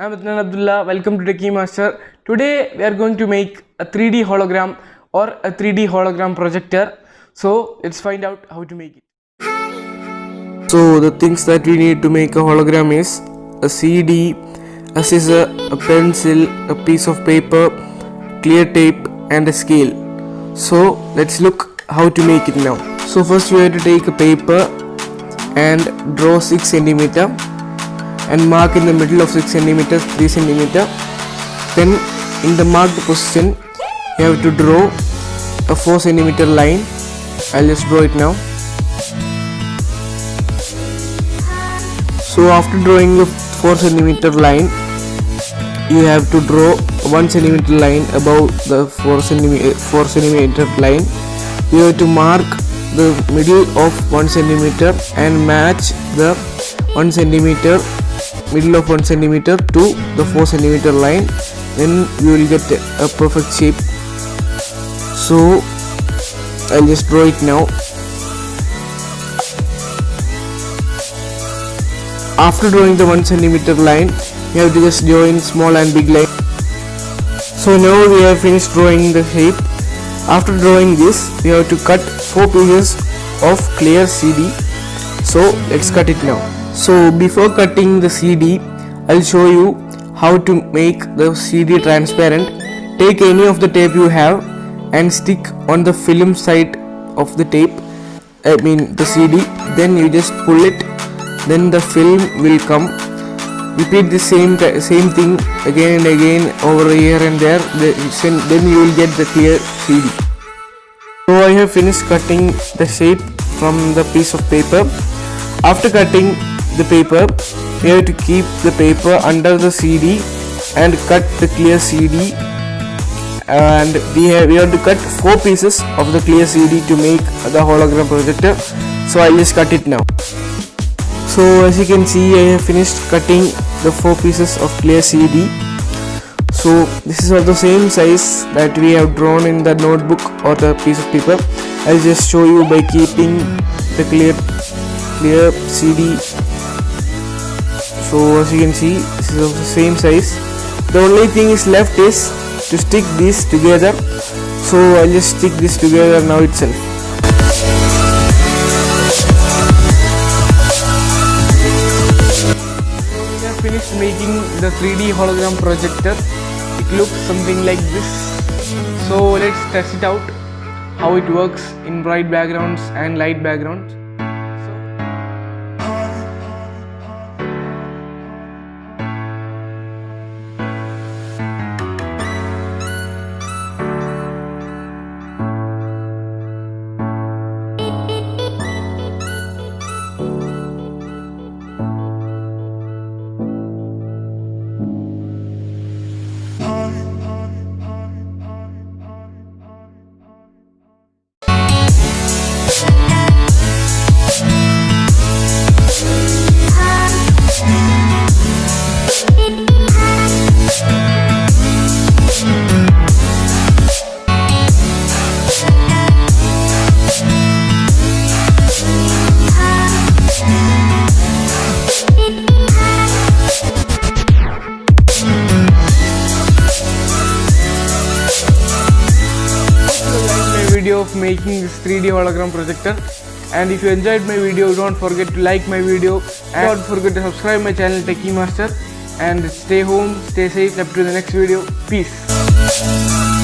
I'm Adnan Abdullah. Welcome to Techie Master. Today we are going to make a 3D hologram or a 3D hologram projector. So let's find out how to make it. So the things that we need to make a hologram is a CD, a scissor, a pencil, a piece of paper, clear tape and a scale. So let's look how to make it now. So first we have to take a paper and draw 6 centimeter and mark in the middle of 6 centimeters 3 centimeter. Then in the marked position you have to draw a 4 centimeter line. I'll just draw it now. So after drawing the 4 centimeter line, you have to draw 1 centimeter line above the 4 centimeter line. You have to mark the middle of 1 centimeter and match the 1 centimeter middle of 1 centimeter to the 4 centimeter line. Then you will get a perfect shape. So I'll just draw it now. After drawing the 1 centimeter line, you have to just join small and big line. So now we have finished drawing the shape. After drawing this, we have to cut 4 pieces of clear CD. So let's cut it now. So before cutting the CD, I'll show you how to make the CD transparent. Take any of the tape you have and stick on the film side of the tape, the CD. Then you just pull it. Then the film will come. Repeat the same thing again and again over here and there. Then you will get the clear CD. So I have finished cutting the shape from the piece of paper. After cutting the paper, we have to keep the paper under the CD and cut the clear CD. And we have to cut 4 pieces of the clear CD to make the hologram projector. So I'll just cut it now. So as you can see, I have finished cutting the 4 pieces of clear CD. So this is of the same size that we have drawn in the notebook or the piece of paper. I'll just show you by keeping the clear CD. So as you can see, this is of the same size. The only thing is left is to stick these together. So I'll just stick this together now itself. Finished making the 3D hologram projector. It looks something like this. So let's test it out, how it works in bright backgrounds and light backgrounds. Video of making this 3D hologram projector, and if you enjoyed my video, don't forget to like my video and don't forget to subscribe my channel Techie Master, and stay home, stay safe. Up to the next video. Peace.